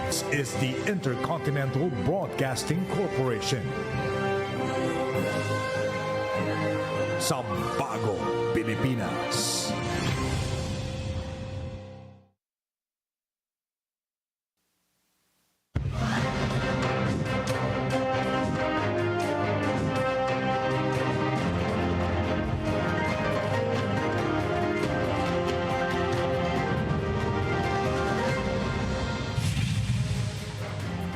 This is the Intercontinental Broadcasting Corporation. Sa bagong Pilipinas.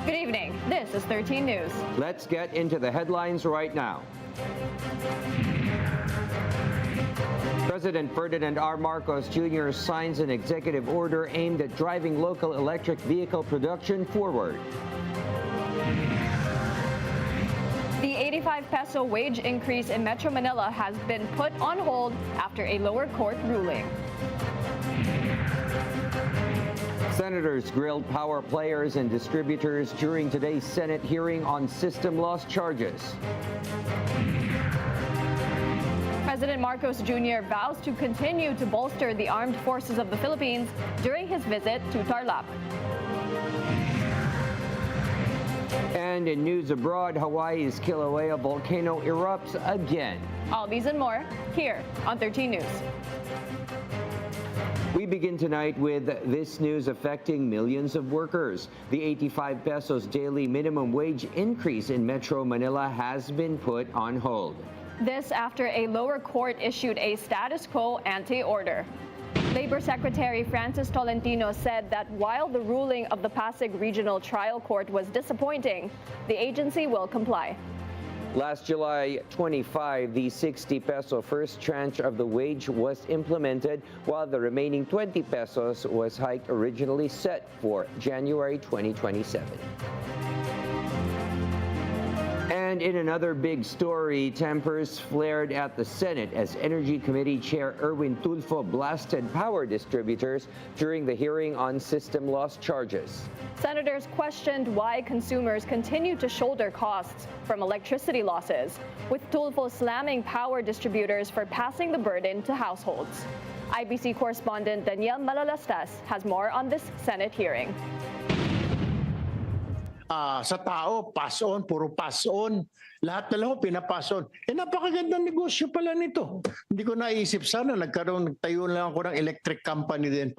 Good evening. This is 13 News. Let's get into the headlines right now. President Ferdinand R. Marcos Jr. signs an executive order aimed at driving local electric vehicle production forward. The 85 peso wage increase in Metro Manila has been put on hold after a lower court ruling. Senators grilled power players and distributors during today's Senate hearing on system loss charges. President Marcos Jr. vows to continue to bolster the armed forces of the Philippines during his visit to Tarlac. And in news abroad, Hawaii's Kilauea volcano erupts again. All these and more here on 13 News. We begin tonight with this news affecting millions of workers. The 85 pesos daily minimum wage increase in Metro Manila has been put on hold. This after a lower court issued a status quo ante-order. Labor Secretary Francis Tolentino said that while the ruling of the Pasig Regional Trial Court was disappointing, the agency will comply. Last July 25, the 60 peso first tranche of the wage was implemented, while the remaining 20 pesos was hiked originally set for January 2027. And in another big story, tempers flared at the Senate as Energy Committee Chair Erwin Tulfo blasted power distributors during the hearing on system loss charges. Senators questioned why consumers continue to shoulder costs from electricity losses, with Tulfo slamming power distributors for passing the burden to households. IBC correspondent Daniel Malalastas has more on this Senate hearing. Sa tao, pass on, puro pass on. Lahat na lang pinapass on. Napakagandang negosyo pala nito. Hindi ko naisip sana, nagtayo lang ako ng electric company din.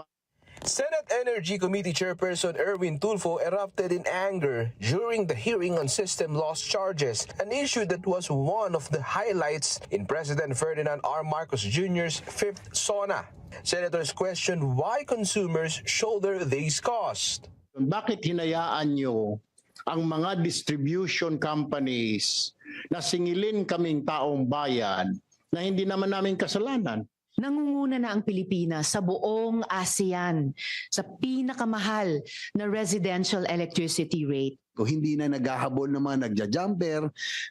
Senate Energy Committee Chairperson Erwin Tulfo erupted in anger during the hearing on system loss charges, an issue that was one of the highlights in President Ferdinand R. Marcos Jr.'s fifth SONA. Senators questioned why consumers shoulder these costs. Bakit hinayaan nyo ang mga distribution companies na singilin kaming taong bayan na hindi naman namin kasalanan? Nangunguna na ang Pilipinas sa buong ASEAN sa pinakamahal na residential electricity rate. Kung hindi na naghahabol ng mga nagja-jumper,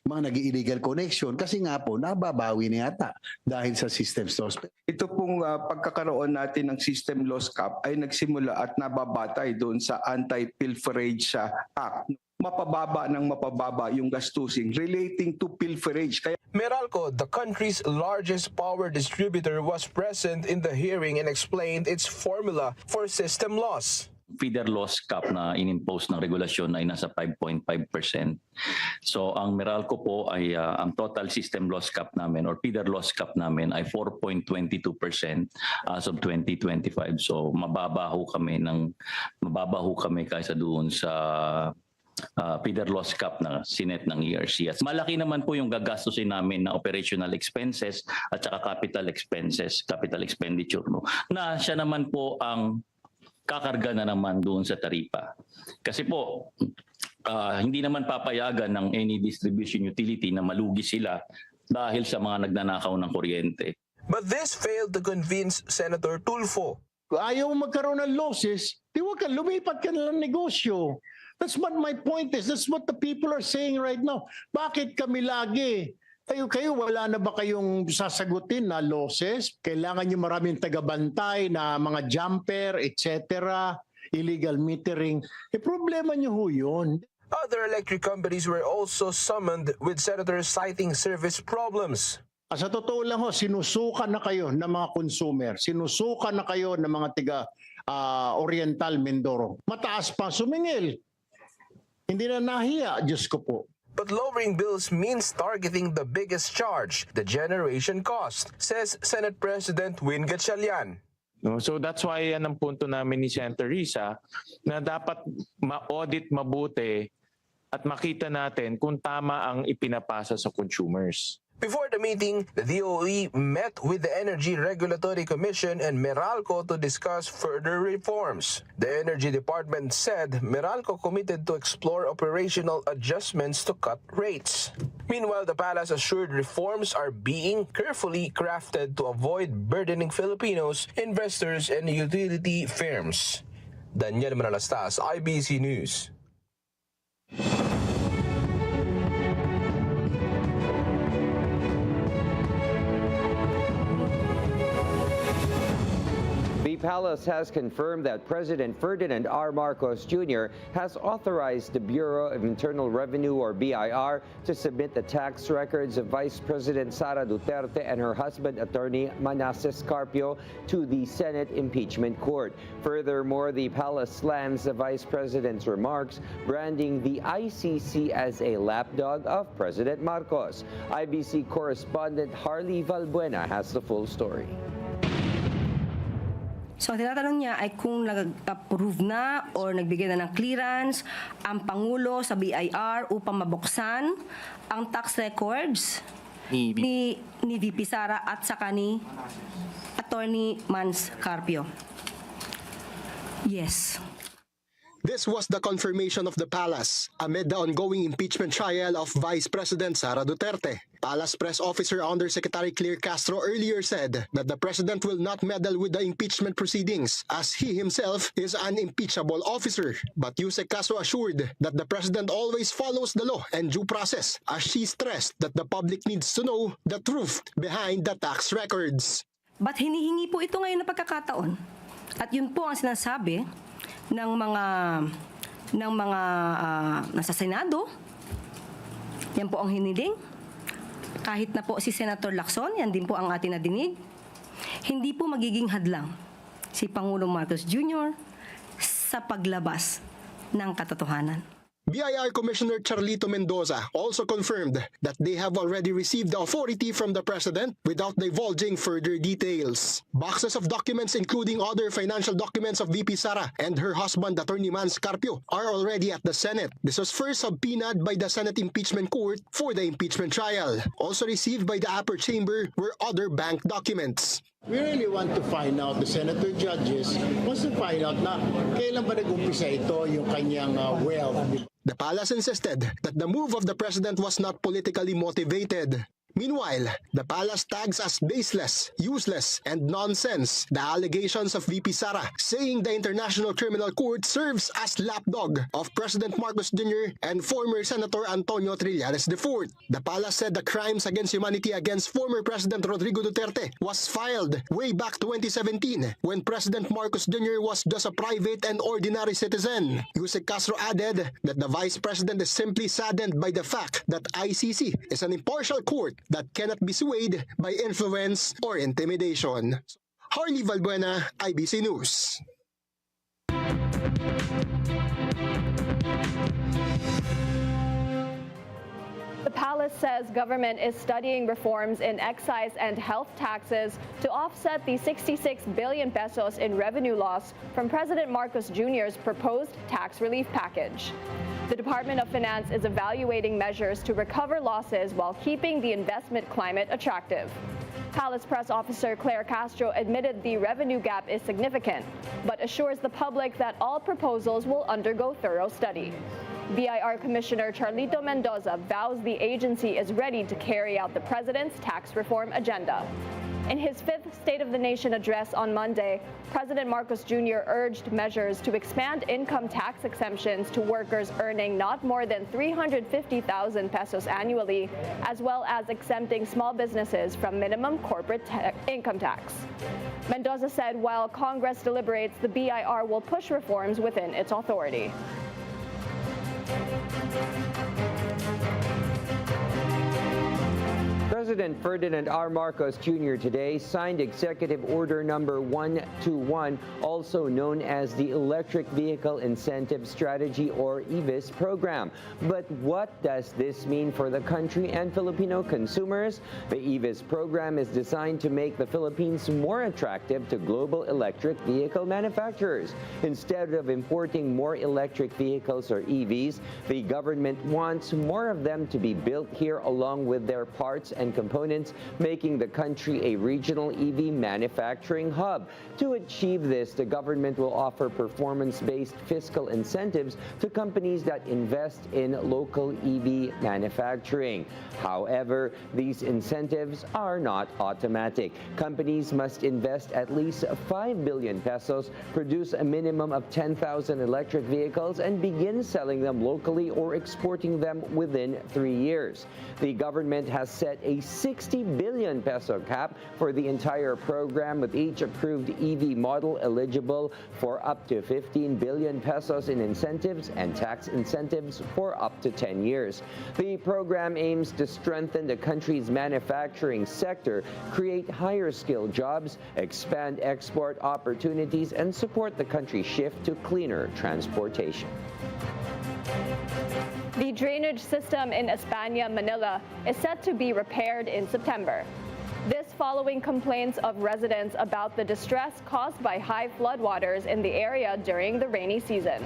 mga nag-illegal connection, kasi nga po, nababawi na yata dahil sa system loss. Ito pong pagkakaroon natin ng system loss cap ay nagsimula at nababatay doon sa Anti-Pilferage Act. Mapababa ng mapababa yung gastusin relating to pilferage. Meralco, the country's largest power distributor, was present in the hearing and explained its formula for system loss. Feeder loss cap na inimpose ng regulasyon ay nasa 5.5%. So ang Meralco po ay ang total system loss cap namin or feeder loss cap namin ay 4.22% as of 2025. So mababa ho kami kaysa doon sa feeder loss cap na sinet ng ERC. At malaki naman po yung gagastusin namin na operational expenses at saka capital expenditure, no, na siya naman po ang kakarga na naman doon sa taripa. Kasi po, hindi naman papayagan ng any distribution utility na malugi sila dahil sa mga nagnanakaw ng kuryente. But this failed to convince Senator Tulfo. Kung ayaw magkaroon ng losses, di wag ka, lumipat ka na ng negosyo. That's what my point is. That's what the people are saying right now. Bakit kami lagi? Kayo, wala na ba kayong sasagutin na losses? Kailangan nyo maraming tagabantay na mga jumper, etc., illegal metering. Problema nyo ho yun. Other electric companies were also summoned with senators citing service problems. Sa totoo lang ho, sinusukan na kayo ng mga consumer, sinusukan na kayo ng mga tiga Oriental Mindoro. Mataas pa sumingil. Hindi na nahiya, Diyos ko po. But lowering bills means targeting the biggest charge, the generation cost, says Senate President Win Gatchalian. No, so that's why yan ang punto namin ni Senator Risa na dapat ma-audit mabuti at makita natin kung tama ang ipinapasa sa consumers. Before the meeting, the DOE met with the Energy Regulatory Commission and Meralco to discuss further reforms. The Energy Department said Meralco committed to explore operational adjustments to cut rates. Meanwhile, the palace assured reforms are being carefully crafted to avoid burdening Filipinos, investors, and utility firms. Daniel Manalastas, IBC News. The palace has confirmed that President Ferdinand R. Marcos Jr. has authorized the Bureau of Internal Revenue, or BIR, to submit the tax records of Vice President Sara Duterte and her husband, Attorney Manasseh Carpio, to the Senate Impeachment Court. Furthermore, the palace slams the Vice President's remarks, branding the ICC as a lapdog of President Marcos. IBC correspondent Harley Valbuena has the full story. So, ang tinatanong niya ay kung nag-approve na or nagbigay na ng clearance ang Pangulo sa BIR upang mabuksan ang tax records ni VP Sara at saka ni Attorney Mans Carpio. Yes. This was the confirmation of the palace amid the ongoing impeachment trial of Vice President Sara Duterte. Palace Press Officer Undersecretary Claire Castro earlier said that the president will not meddle with the impeachment proceedings as he himself is an impeachable officer. But Yusek Castro assured that the president always follows the law and due process, as she stressed that the public needs to know the truth behind the tax records. But hinihingi po ito ngayon na pagkakataon. At yun po ang sinasabi ng mga nasa Senado. Yan po ang hiniling. Kahit na po si Senator Lacson, yan din po ang ating nadinig. Hindi po magiging hadlang si Pangulong Marcos Jr. sa paglabas ng katotohanan. BIR Commissioner Charlito Mendoza also confirmed that they have already received the authority from the president without divulging further details. Boxes of documents including other financial documents of VP Sara and her husband Attorney Mans Carpio are already at the Senate. This was first subpoenaed by the Senate Impeachment Court for the impeachment trial. Also received by the upper chamber were other bank documents. We really want to find out, the senator judges wants to find out na kailan ba nag-umpisa ito yung kanyang wealth. The palace insisted that the move of the president was not politically motivated. Meanwhile, the palace tags as baseless, useless, and nonsense the allegations of VP Sara, saying the International Criminal Court serves as lapdog of President Marcos Jr. and former Senator Antonio Trillanes IV. The palace said the crimes against humanity against former President Rodrigo Duterte was filed way back 2017 when President Marcos Jr. was just a private and ordinary citizen. Yusek Castro added that the Vice President is simply saddened by the fact that ICC is an impartial court that cannot be swayed by influence or intimidation. Harley Valbuena, IBC News. The palace says government is studying reforms in excise and health taxes to offset the 66 billion pesos in revenue loss from President Marcos Jr.'s proposed tax relief package. The Department of Finance is evaluating measures to recover losses while keeping the investment climate attractive. Palace Press Officer Claire Castro admitted the revenue gap is significant, but assures the public that all proposals will undergo thorough study. BIR Commissioner Charlito Mendoza vows the agency is ready to carry out the president's tax reform agenda. In his fifth State of the Nation address on Monday, President Marcos Jr. urged measures to expand income tax exemptions to workers earning not more than 350,000 pesos annually, as well as exempting small businesses from minimum corporate income tax. Mendoza said while Congress deliberates, the BIR will push reforms within its authority. President Ferdinand R. Marcos Jr. today signed Executive Order Number 121, also known as the Electric Vehicle Incentive Strategy or EVIS program. But what does this mean for the country and Filipino consumers? The EVIS program is designed to make the Philippines more attractive to global electric vehicle manufacturers. Instead of importing more electric vehicles or EVs, the government wants more of them to be built here along with their parts and components, making the country a regional EV manufacturing hub. To achieve this, the government will offer performance-based fiscal incentives to companies that invest in local EV manufacturing. However, these incentives are not automatic. Companies must invest at least 5 billion pesos, produce a minimum of 10,000 electric vehicles, and begin selling them locally or exporting them within 3 years. The government has set a 60 billion peso cap for the entire program, with each approved EV model eligible for up to 15 billion pesos in incentives and tax incentives for up to 10 years. The program aims to strengthen the country's manufacturing sector, create higher skilled jobs, expand export opportunities, and support the country's shift to cleaner transportation. The drainage system in España, Manila is set to be repaired in September. This following complaints of residents about the distress caused by high floodwaters in the area during the rainy season.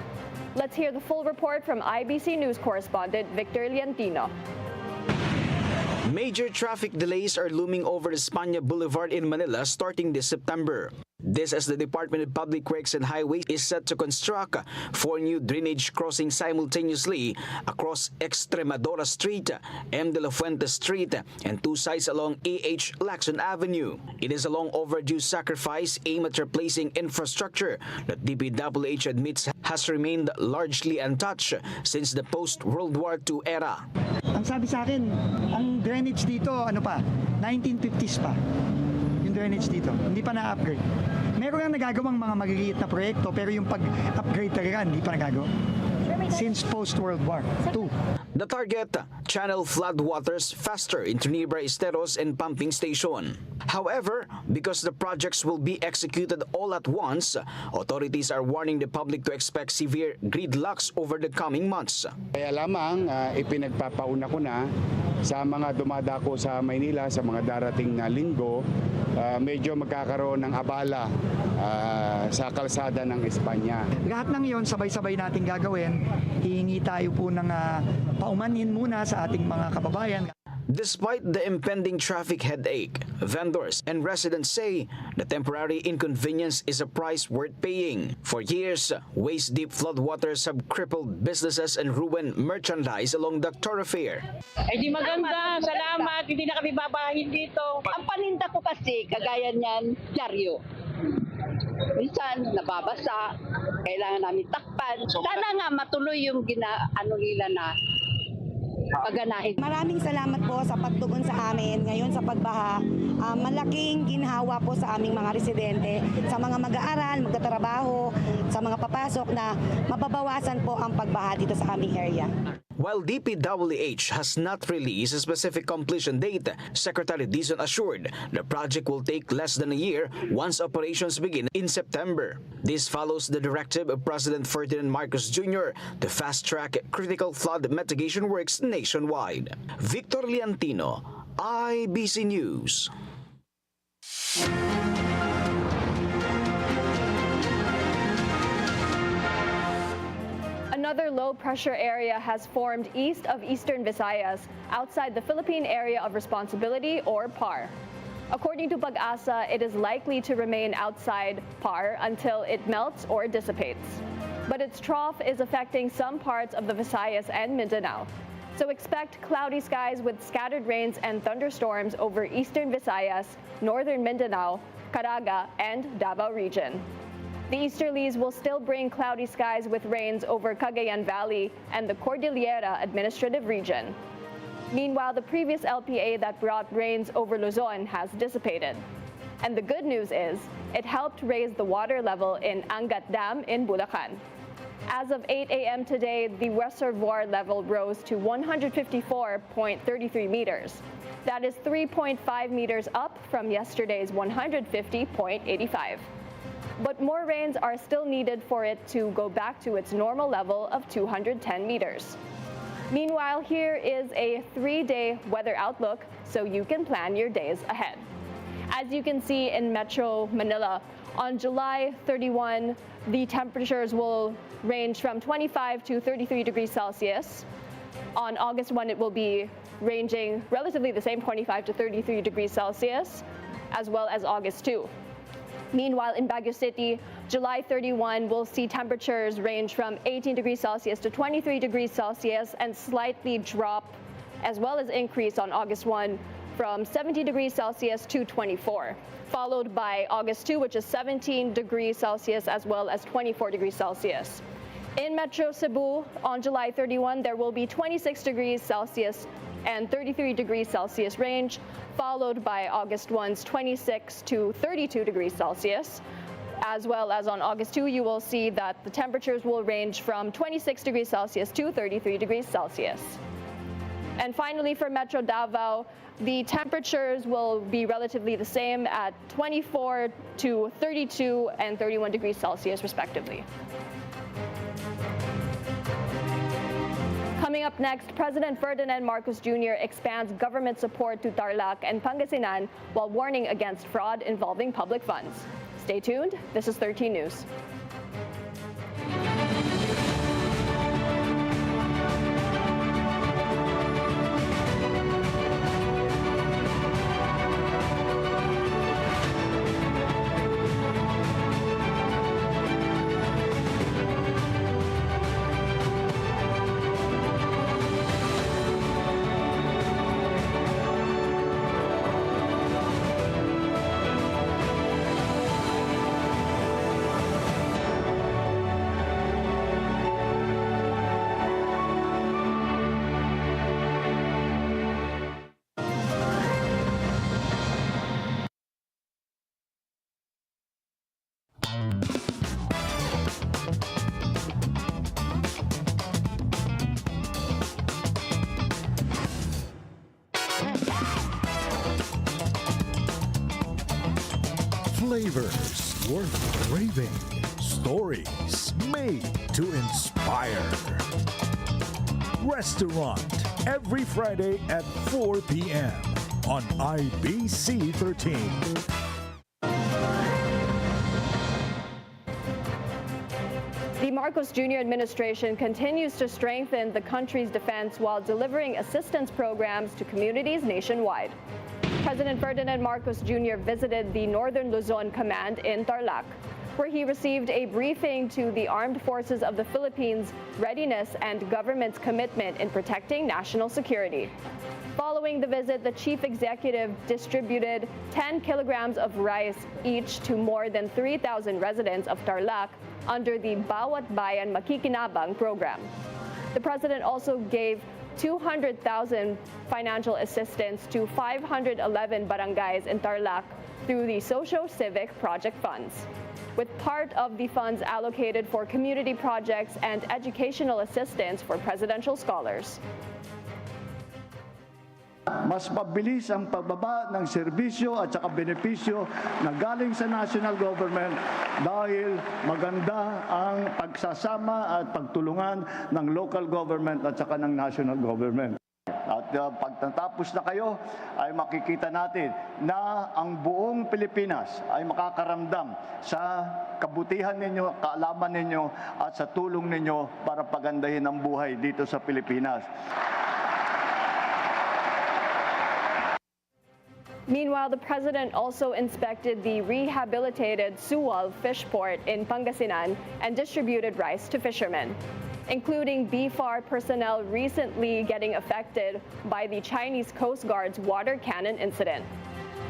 Let's hear the full report from IBC News correspondent Victor Liantino. Major traffic delays are looming over España Boulevard in Manila starting this September. This as the Department of Public Works and Highways is set to construct 4 new drainage crossings simultaneously across Extremadura Street, M. de la Fuente Street, and 2 sites along A.H. Lacson Avenue. It is a long overdue sacrifice aimed at replacing infrastructure that DPWH admits has remained largely untouched since the post-World War II era. Ang sabi sa akin, ang drainage dito, 1950s pa. Yung drainage dito, hindi pa na-upgrade. Meron nga nagagawang mga maliliit na proyekto, pero yung pag-upgrade talaga, hindi pa nagagawa. Since post-World War II. The target, channel floodwaters faster into nearby esteros and pumping station. However, because the projects will be executed all at once, authorities are warning the public to expect severe gridlocks over the coming months. Kaya lamang ipinagpapauna ko na sa mga dumadako sa Maynila sa mga darating na linggo, medyo magkakaroon ng abala sa kalsada ng Espanya. Lahat ng yon sabay-sabay nating gagawin. Hihingi tayo po ng paumanhin muna sa ating mga kababayan. Despite the impending traffic headache, vendors and residents say the temporary inconvenience is a price worth paying. For years, waist-deep floodwaters have crippled businesses and ruined merchandise along the thoroughfare. Ay di maganda, salamat, hindi na kami babahin dito. Ang paninda ko kasi, kagaya niyan, dyaryo. Minsan, nababasa, kailangan namin takpan. Sana nga matuloy yung nila na paganahin. Maraming salamat po sa pagtugon sa amin ngayon sa pagbaha. Malaking ginhawa po sa aming mga residente, sa mga mag-aaral, magtatrabaho, sa mga papasok na mababawasan po ang pagbaha dito sa aming area. While DPWH has not released a specific completion date, Secretary Dizon assured the project will take less than a year once operations begin in September. This follows the directive of President Ferdinand Marcos Jr. to fast-track critical flood mitigation works nationwide. Victor Liantino, IBC News. Another low-pressure area has formed east of Eastern Visayas, outside the Philippine Area of Responsibility, or PAR. According to Pag-asa, it is likely to remain outside PAR until it melts or dissipates. But its trough is affecting some parts of the Visayas and Mindanao. So expect cloudy skies with scattered rains and thunderstorms over Eastern Visayas, Northern Mindanao, Caraga, and Davao region. The easterlies will still bring cloudy skies with rains over Cagayan Valley and the Cordillera Administrative Region. Meanwhile, the previous LPA that brought rains over Luzon has dissipated. And the good news is, it helped raise the water level in Angat Dam in Bulacan. As of 8 a.m. today, the reservoir level rose to 154.33 meters. That is 3.5 meters up from yesterday's 150.85. But more rains are still needed for it to go back to its normal level of 210 meters. Meanwhile, here is a 3-day weather outlook so you can plan your days ahead. As you can see in Metro Manila, on July 31, the temperatures will range from 25 to 33 degrees Celsius. On August 1, it will be ranging relatively the same, 25 to 33 degrees Celsius, as well as August 2. Meanwhile, in Baguio City, July 31 will see temperatures range from 18 degrees Celsius to 23 degrees Celsius and slightly drop as well as increase on August 1 from 17 degrees Celsius to 24, followed by August 2, which is 17 degrees Celsius as well as 24 degrees Celsius. In Metro Cebu, on July 31, there will be 26 degrees Celsius and 33 degrees Celsius range, followed by August 1's 26 to 32 degrees Celsius. As well as on August 2, you will see that the temperatures will range from 26 degrees Celsius to 33 degrees Celsius. And finally, for Metro Davao, the temperatures will be relatively the same at 24 to 32 and 31 degrees Celsius, respectively. Coming up next, President Ferdinand Marcos Jr. expands government support to Tarlac and Pangasinan while warning against fraud involving public funds. Stay tuned. This is 13 News. Flavors worth craving. Stories made to inspire. Restaurant every Friday at 4 p.m. on IBC 13. The Marcos Jr. administration continues to strengthen the country's defense while delivering assistance programs to communities nationwide. President Ferdinand Marcos Jr. visited the Northern Luzon Command in Tarlac, where he received a briefing to the Armed Forces of the Philippines' readiness and government's commitment in protecting national security. Following the visit, the chief executive distributed 10 kilograms of rice each to more than 3,000 residents of Tarlac under the Bawat Bayan Makikinabang program. The president also gave 200,000 financial assistance to 511 barangays in Tarlac through the Socio-Civic Project Funds, with part of the funds allocated for community projects and educational assistance for presidential scholars. Mas mabilis ang pagbaba ng serbisyo at saka benepisyo na galing sa national government dahil maganda ang pagsasama at pagtulungan ng local government at saka ng national government. At pag natapos na kayo, ay makikita natin na ang buong Pilipinas ay makakaramdam sa kabutihan ninyo, kaalaman ninyo at sa tulong ninyo para pagandahin ang buhay dito sa Pilipinas. Meanwhile, the president also inspected the rehabilitated Suwal fish port in Pangasinan and distributed rice to fishermen, including BFAR personnel recently getting affected by the Chinese Coast Guard's water cannon incident.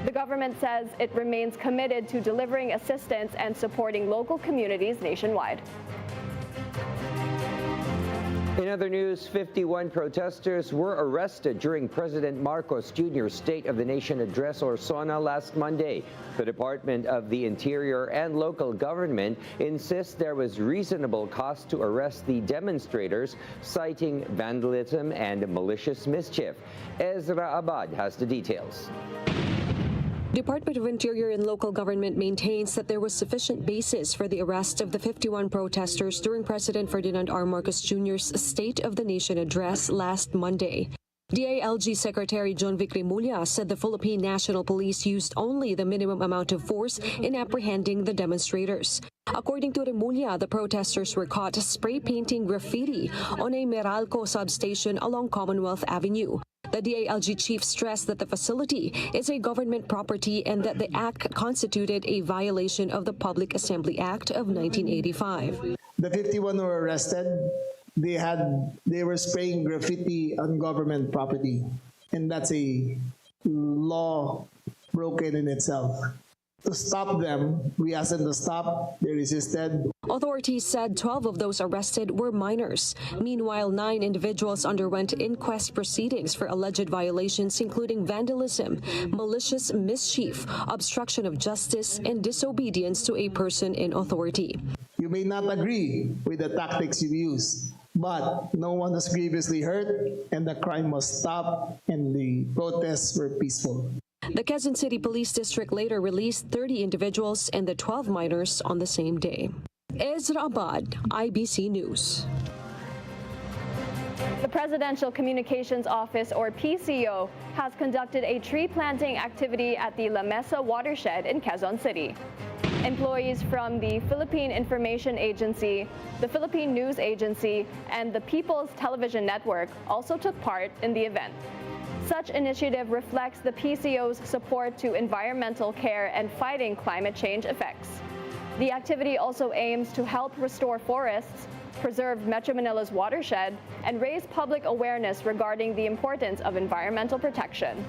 The government says it remains committed to delivering assistance and supporting local communities nationwide. In other news, 51 protesters were arrested during President Marcos Jr.'s State of the Nation address or SONA last Monday. The Department of the Interior and local government insists there was reasonable cause to arrest the demonstrators, citing vandalism and malicious mischief. Ezra Abad has the details. Department of Interior and Local Government maintains that there was sufficient basis for the arrest of the 51 protesters during President Ferdinand R. Marcos Jr.'s State of the Nation address last Monday. DILG Secretary John Vic Remulla said the Philippine National Police used only the minimum amount of force in apprehending the demonstrators. According to Remulla, the protesters were caught spray painting graffiti on a Meralco substation along Commonwealth Avenue. The DILG chief stressed that the facility is a government property and that the act constituted a violation of the Public Assembly Act of 1985. The 51 were arrested. They were spraying graffiti on government property, and that's a law broken in itself. To stop them, we asked them to stop. They resisted. Authorities said 12 of those arrested were minors. Meanwhile, 9 individuals underwent inquest proceedings for alleged violations, including vandalism, malicious mischief, obstruction of justice, and disobedience to a person in authority. You may not agree with the tactics you use, but no one was grievously hurt, and the crime was stopped, and the protests were peaceful. The Quezon City Police District later released 30 individuals and the 12 minors on the same day. Ezra Abad, IBC News. The Presidential Communications Office, or PCO, has conducted a tree planting activity at the La Mesa watershed in Quezon City. Employees from the Philippine Information Agency, the Philippine News Agency, and the People's Television Network also took part in the event. Such initiative reflects the PCO's support to environmental care and fighting climate change effects. The activity also aims to help restore forests, preserve Metro Manila's watershed, and raise public awareness regarding the importance of environmental protection.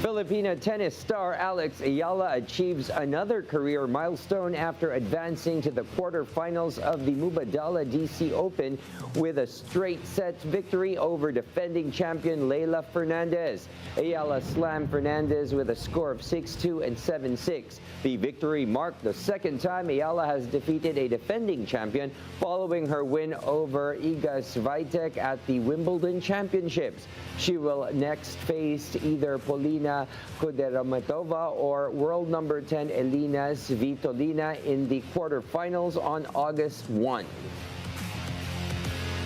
Filipina tennis star Alex Ayala achieves another career milestone after advancing to the quarterfinals of the Mubadala DC Open with a straight set victory over defending champion Leila Fernandez. Ayala slammed Fernandez with a score of 6-2 and 7-6. The victory marked the second time Ayala has defeated a defending champion following her win over Iga Swiatek at the Wimbledon Championships. She will next face either Polina Kudermetova or world number 10 Elina Svitolina in the quarterfinals on August 1.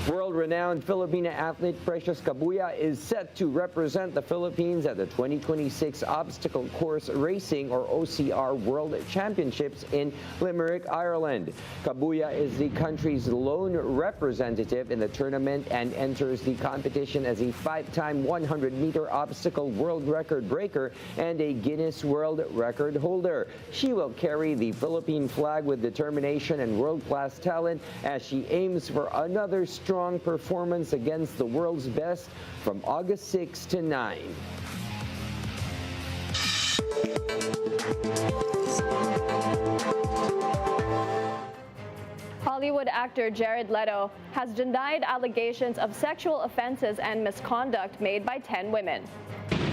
World-renowned Filipina athlete Precious Cabuya is set to represent the Philippines at the 2026 Obstacle Course Racing or OCR World Championships in Limerick, Ireland. Cabuya is the country's lone representative in the tournament and enters the competition as a 5-time 100-meter obstacle world record breaker and a Guinness World Record holder. She will carry the Philippine flag with determination and world-class talent as she aims for another strong performance against the world's best from August 6 to 9. Hollywood actor Jared Leto has denied allegations of sexual offenses and misconduct made by 10 women.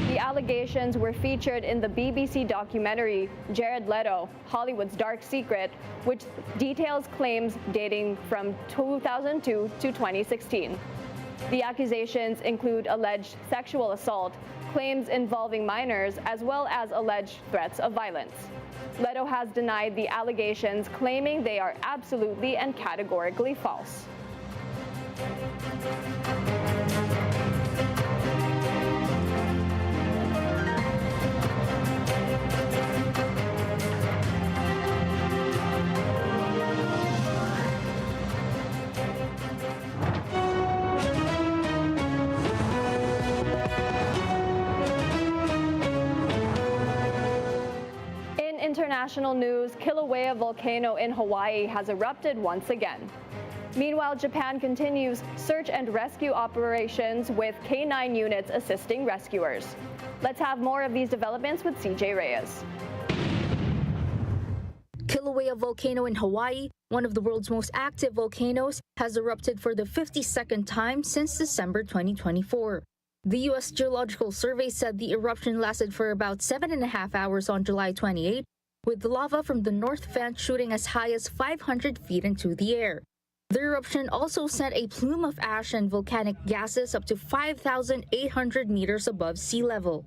The allegations were featured in the BBC documentary Jared Leto, Hollywood's Dark Secret, which details claims dating from 2002 to 2016. The accusations include alleged sexual assault, claims involving minors, as well as alleged threats of violence. Leto has denied the allegations, claiming they are absolutely and categorically false. International news, Kilauea volcano in Hawaii has erupted once again. Meanwhile, Japan continues search and rescue operations with K9 units assisting rescuers. Let's have more of these developments with CJ Reyes. Kilauea volcano in Hawaii, one of the world's most active volcanoes, has erupted for the 52nd time since December 2024. The U.S. Geological Survey said the eruption lasted for about 7.5 hours on July 28, with lava from the north vent shooting as high as 500 feet into the air. The eruption also sent a plume of ash and volcanic gases up to 5,800 meters above sea level.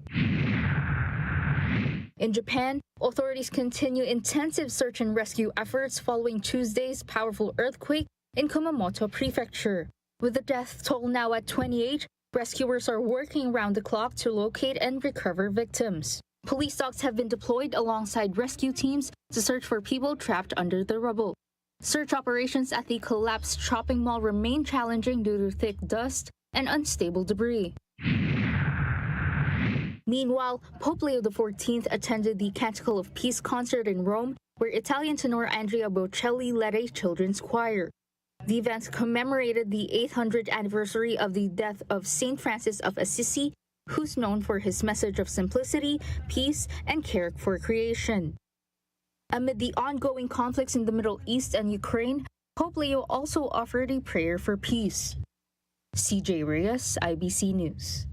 In Japan, authorities continue intensive search and rescue efforts following Tuesday's powerful earthquake in Kumamoto Prefecture. With the death toll now at 28, rescuers are working around the clock to locate and recover victims. Police dogs have been deployed alongside rescue teams to search for people trapped under the rubble. Search operations at the collapsed shopping mall remain challenging due to thick dust and unstable debris. Meanwhile, Pope Leo XIV attended the Canticle of Peace concert in Rome, where Italian tenor Andrea Bocelli led a children's choir. The event commemorated the 800th anniversary of the death of Saint Francis of Assisi, who's known for his message of simplicity, peace, and care for creation. Amid the ongoing conflicts in the Middle East and Ukraine, Pope Leo also offered a prayer for peace. CJ Reyes, IBC News.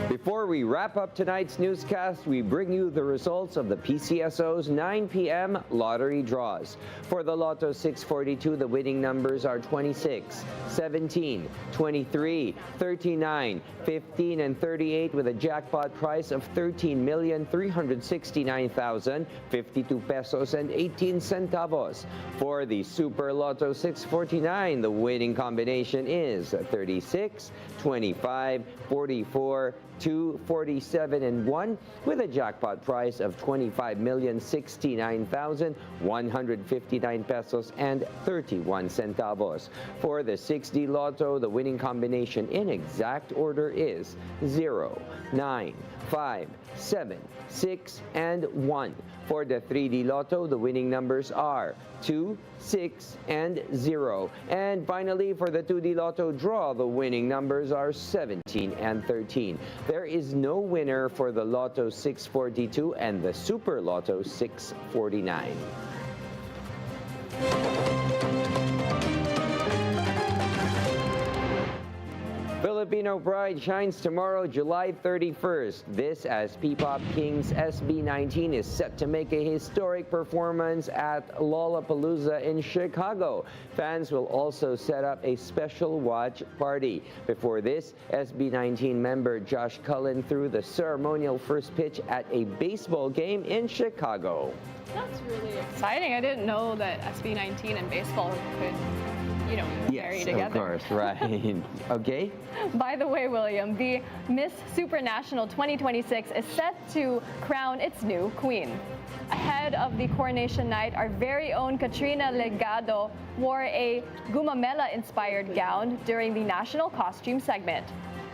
Before we wrap up tonight's newscast, we bring you the results of the PCSO's 9 p.m. lottery draws. For the Lotto 642, the winning numbers are 26, 17, 23, 39, 15, and 38 with a jackpot price of 13,369,052 pesos and 18 centavos. For the Super Lotto 649, the winning combination is 36, 25, 44, 2, 47, and 1 with a jackpot price of 25,069,159 pesos and 31 centavos. For the 6D Lotto, the winning combination in exact order is 0, 9, 5, 7, 6, and 1. For the 3D Lotto, the winning numbers are 2, 6, and 0. And finally, for the 2D Lotto draw, the winning numbers are 17 and 13. There is no winner for the Lotto 642 and the Super Lotto 649. Filipino Pride shines tomorrow, July 31st. This as P-Pop King's SB19 is set to make a historic performance at Lollapalooza in Chicago. Fans will also set up a special watch party. Before this, SB19 member Josh Cullen threw the ceremonial first pitch at a baseball game in Chicago. That's really exciting. I didn't know that SB19 and baseball could, marry together. Of course, right. Okay. By the way, William, the Miss Supranational 2026 is set to crown its new queen. Ahead of the coronation night, our very own Katrina Legado wore a Gumamela-inspired gown during the national costume segment.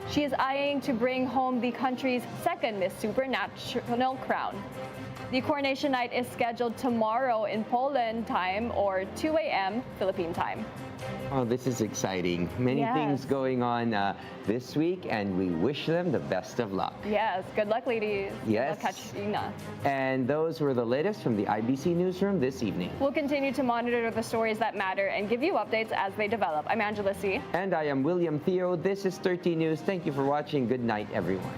She is eyeing to bring home the country's second Miss Supranational crown. The coronation night is scheduled tomorrow in Poland time or 2 a.m. Philippine time. Oh, this is exciting. Many things going on this week, and we wish them the best of luck. Yes, good luck, ladies. Yes. Good luck, Katrina. And those were the latest from the IBC Newsroom this evening. We'll continue to monitor the stories that matter and give you updates as they develop. I'm Angela C. And I am William Thio. This is 13 News. Thank you for watching. Good night, everyone.